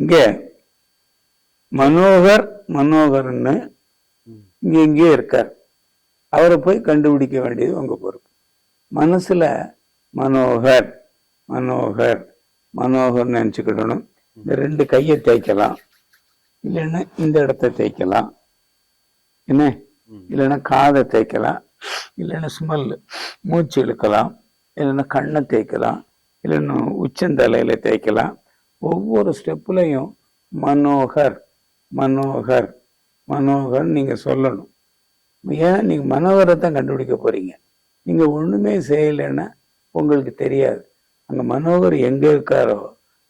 இங்கே மனோகர் மனோகர்னு இங்கே இருக்கார். அவரை போய் கண்டுபிடிக்க வேண்டியது உங்க பொறுப்பு. மனசுல மனோகர் மனோகர் மனோகர் நினைச்சுக்கிடணும். இந்த 2 கையை தேய்க்கலாம், இல்லைன்னா இந்த இடத்த தேய்க்கலாம், என்ன, இல்லைன்னா காதை தேய்க்கலாம், இல்லைன்னா ஸ்மெல் மூச்சு இழுக்கலாம், இல்லைன்னா கண்ணை தேய்க்கலாம், இல்லைன்னா உச்சந்தலையில தேய்க்கலாம். ஒவ்வொரு ஸ்டெப்லையும் மனோகர் மனோகர் மனோகர் நீங்க சொல்லணும். ஏன்னா நீங்க மனோகரை தான் கண்டுபிடிக்க போறீங்க. நீங்க ஒண்ணுமே செய்யலைன்னா உங்களுக்கு தெரியாது. அங்க மனோகர் எங்க இருக்காரோ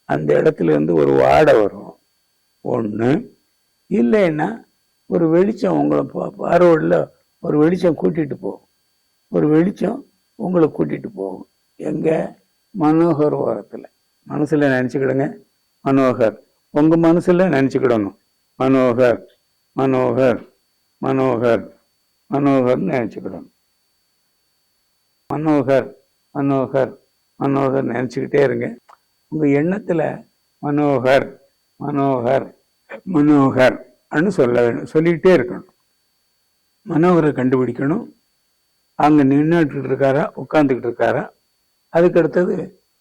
அந்த இடத்துல இருந்து ஒரு வாடை வரும் ஒண்ணு, இல்லைன்னா ஒரு வெளிச்சம் உங்களை பார்வையில் ஒரு வெளிச்சம் கூட்டிட்டு போகும். ஒரு வெளிச்சம் உங்களை கூட்டிட்டு போகும். எங்க? மனோகர் ஓரத்துல. மனசுல நினைச்சுக்கிடுங்க மனோகர். உங்க மனசுல நினைச்சுக்கிடணும் மனோகர் மனோகர் மனோகர் மனோகர் நினைச்சுக்கிடணும். மனோகர் மனோகர் மனோகர் நினைச்சுக்கிட்டே இருங்க. உங்க எண்ணத்துல மனோகர் மனோகர் மனோகர் சொல்லிக்கிட்டே இருக்கணும். மனோகரை கண்டுபிடிக்கணும். அங்க நின்றுட்டு இருக்காரா, உட்காந்துக்கிட்டு இருக்காரா, அதுக்கு அடுத்தது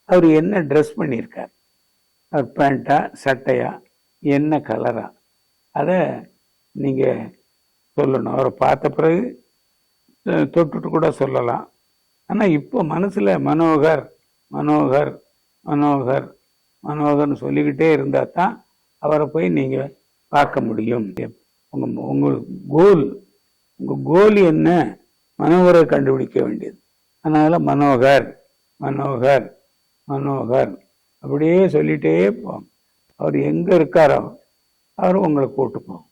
அவர் என்ன ட்ரெஸ் பண்ணியிருக்கார், அவர் பேண்டா சட்டையா, என்ன கலரா, அதை நீங்க சொல்லணும். அவரை பார்த்த பிறகு தொட்டுட்டு கூட சொல்லலாம். ஆனா இப்போ மனசுல மனோகர் மனோகர் மனோகர் மனோகர்னு சொல்லிக்கிட்டே இருந்தா தான் அவரை போய் நீங்க பார்க்க முடியும். உங்க கோல் என்ன? மனோகரை கண்டுபிடிக்க வேண்டியது. அதனால மனோகர் மனோகர் மனோகர் அப்படியே சொல்லிட்டே போம். அவர் எங்க இருக்காரோ அவர் உங்களை கூட்டு போகும்.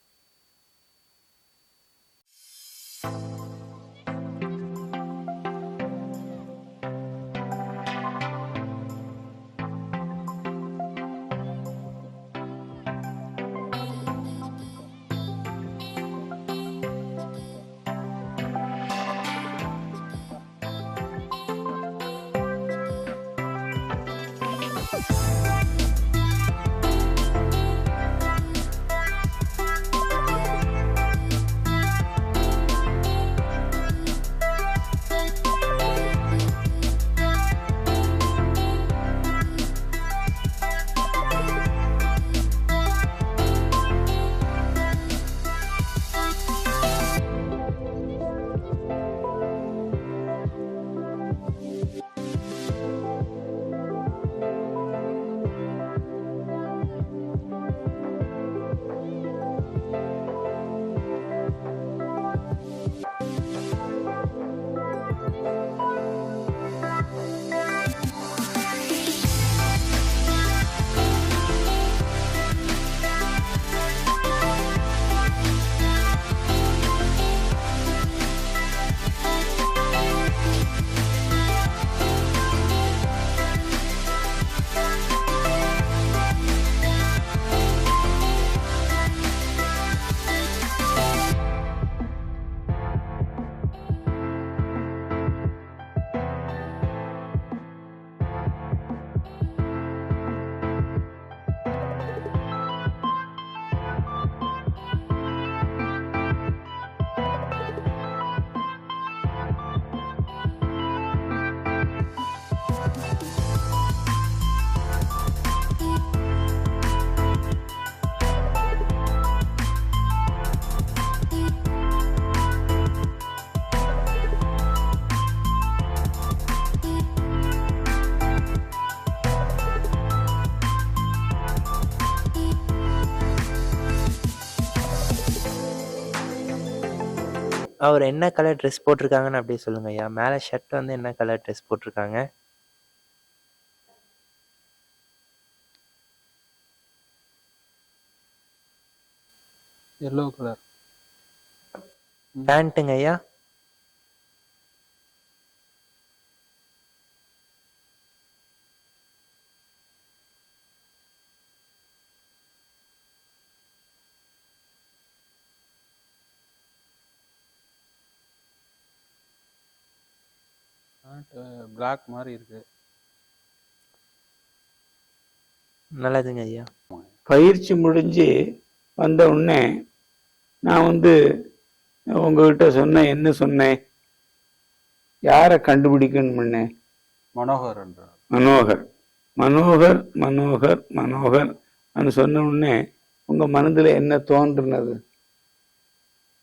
அவர் என்ன கலர் ட்ரெஸ் போட்டிருக்காங்கன்னு அப்படியே சொல்லுங்க ஐயா. மேலே ஷர்ட் வந்து என்ன கலர் ட்ரெஸ் போட்டிருக்காங்க? Yellow colour. பேண்ட்டுங்க ஐயா? பிளாக் மாதிரி இருக்கு. நல்லதுங்க ஐயா. பயிற்சி முடிஞ்சு வந்த உடனே நான் உங்ககிட்ட சொன்னேன், என்ன சொன்னேன்? யாரை கண்டுபிடிக்கணும் பண்ணேன்? மனோகர் என்றார். மனோகர் மனோகர் மனோகர் மனோகர் சொன்ன உடனே உங்க மனதுல என்ன தோன்றுனது?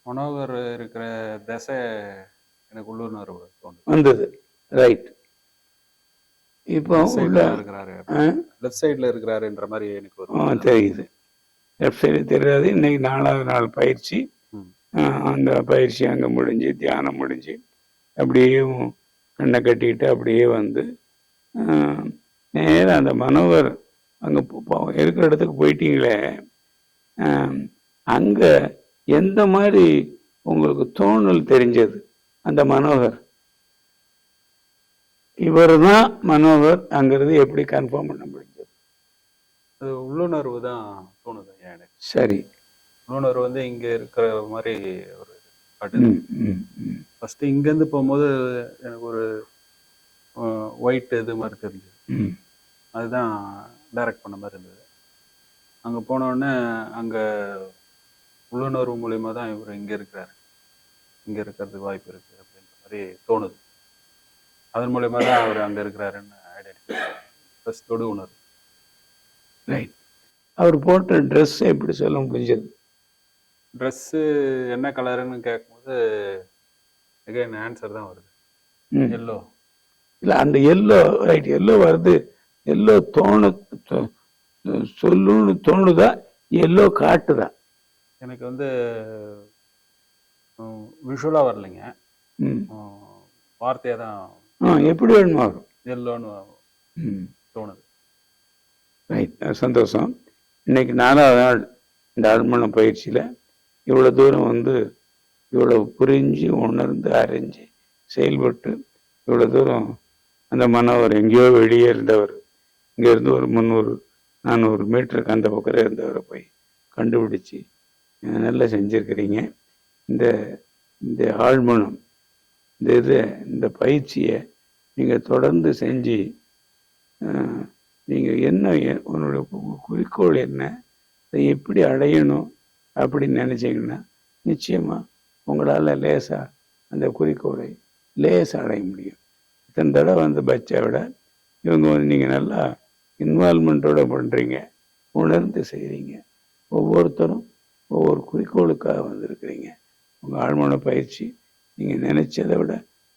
மனோகர் இருக்கிற திசை எனக்கு உள்ளுணர்வு தோணுது. வந்தது. ரைட். இப்போ இருக்கிறாரு, லெஃப்ட் சைட்ல இருக்கிறாருன்ற மாதிரி எனக்கு தெரியுது. லெஃப்ட் சைடு தெரியாது. இன்னைக்கு 4வது நாள் பயிற்சி. அந்த பயிற்சி அங்கே முடிஞ்சு, தியானம் முடிஞ்சு, அப்படியே கண்ணை கட்டிட்டு அப்படியே நேரம் அந்த மனோகர் அங்கே இருக்கிற இடத்துக்கு போயிட்டீங்களே, அங்கே எந்த மாதிரி உங்களுக்கு தோணல் தெரிஞ்சது? அந்த மனோகர் இவர் தான் மனோகர் அங்கிறது எப்படி கன்ஃபார்ம் பண்ண முடிஞ்சது? அது உள்ளுணர்வு தான் தோணுது எனக்கு. சரி. உள்ளுணர்வு இங்க இருக்கிற மாதிரி ஒரு ஃபர்ஸ்ட் இங்கேருந்து போகும்போது எனக்கு ஒரு ஒயிட் இது மாதிரி தெரிஞ்சது. அதுதான் டைரக்ட் பண்ண மாதிரி இருந்தது. அங்கே போனோடனே அங்கே உள்ளுணர்வு மூலியமா தான் இவர் இங்கே இருக்கிறாரு, இங்கே இருக்கிறதுக்கு வாய்ப்பு இருக்கு அப்படின்ற மாதிரி தோணுது. அதன் மூலியமா தான் அவர் அங்கே இருக்கிறாருன்னு ஐடென்டிஃபை ப்ளஸ் தொடு உணர்வு. ரைட். அவர் போட்ட ட்ரெஸ் எப்படி சொல்ல முடிஞ்சது? ட்ரெஸ்ஸு என்ன கலருன்னு கேட்கும்போது எகைன் ஆன்சர் தான் வருது, எல்லோ. இல்லை, அந்த எல்லோ, ரைட், எல்லோ வருது. எல்லோ சொல்லுன்னு தோணுதா, எல்லோ காட்டுதா? எனக்கு விஷுவலா வரலைங்க, வார்த்தையா தான் எப்படி வேணுமா வரும், எல்லோன்னு தோணுது. ரைட், சந்தோஷம். இன்னைக்கு 4வது நாள் இந்த ஆழ்மன பயிற்சியில் இவ்வளோ தூரம் இவ்வளோ புரிஞ்சு உணர்ந்து அறிஞ்சு செயல்பட்டு இவ்வளோ தூரம் அந்த மனோவர் எங்கேயோ வெளியே இருந்தவர் இங்கேருந்து ஒரு 300-400 மீட்டருக்கு அந்த பக்கம் இருந்தவரை போய் கண்டுபிடிச்சி நல்லா செஞ்சுருக்கிறீங்க. இந்த ஆழ்மனம் இந்த பயிற்சியை நீங்கள் தொடர்ந்து செஞ்சு நீங்கள் என்ன உன்னோட குறிக்கோள் என்ன, அதை எப்படி அடையணும் அப்படின்னு நினச்சிங்கன்னா நிச்சயமாக உங்களால் லேசாக அந்த குறிக்கோளை லேசாக அடைய முடியும். இத்தனை தடவை பச்சை விட இவங்க நீங்கள் நல்லா இன்வால்மெண்ட்டோட பண்ணுறீங்க, உணர்ந்து செய்கிறீங்க. ஒவ்வொருத்தரும் ஒவ்வொரு குறிக்கோளுக்காக வந்திருக்கிறீங்க. உங்கள் ஆழ்மன பயிற்சி நீங்கள் நினச்சதை விட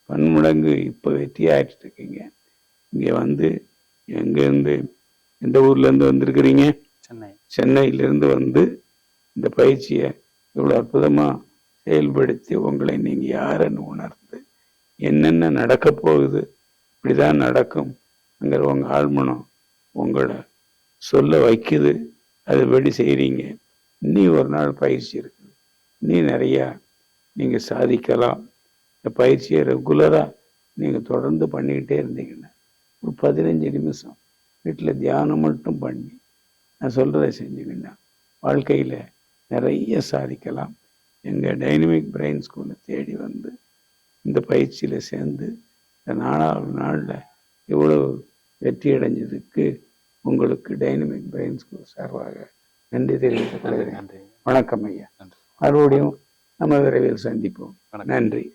பன்மடங்கு இப்போ வெற்றியாகிட்டு இருக்கீங்க. இங்கே எங்கேருந்து, எந்த ஊர்லேருந்து வந்திருக்கிறீங்க? சென்னையிலேருந்து இந்த பயிற்சியை இவ்வளோ அற்புதமாக செயல்படுத்தி உங்களை நீங்கள் யாருன்னு உணர்ந்து என்னென்ன நடக்க போகுது, இப்படிதான் நடக்கும் அங்கிற உங்கள் ஆழ்மனம் உங்களை சொல்ல வைக்குது. அதுபடி செய்கிறீங்க. இன்னி ஒரு நாள் பயிற்சி இருக்குது, இன்னி நிறையா நீங்கள் சாதிக்கலாம். இந்த பயிற்சியை ரெகுலராக நீங்கள் தொடர்ந்து பண்ணிக்கிட்டே இருந்தீங்கன்னா ஒரு 15 நிமிஷம் வீட்டில் தியானம் மட்டும் பண்ணி நான் சொல்கிறத செஞ்சுக்கின்னா வாழ்க்கையில் நிறைய சாதிக்கலாம். எங்கள் டைனமிக் பிரெயின் ஸ்கூலை தேடி இந்த பயிற்சியில் சேர்ந்து இந்த 4வது நாளில் இவ்வளோ வெற்றி அடைஞ்சதுக்கு உங்களுக்கு டைனமிக் பிரெயின் ஸ்கூல் சார்பாக நன்றி தெரிவித்துக் கொள்கிறேன். வணக்கம் ஐயா. மறுபடியும் நம்ம விரைவில் சந்திப்போம். நன்றி.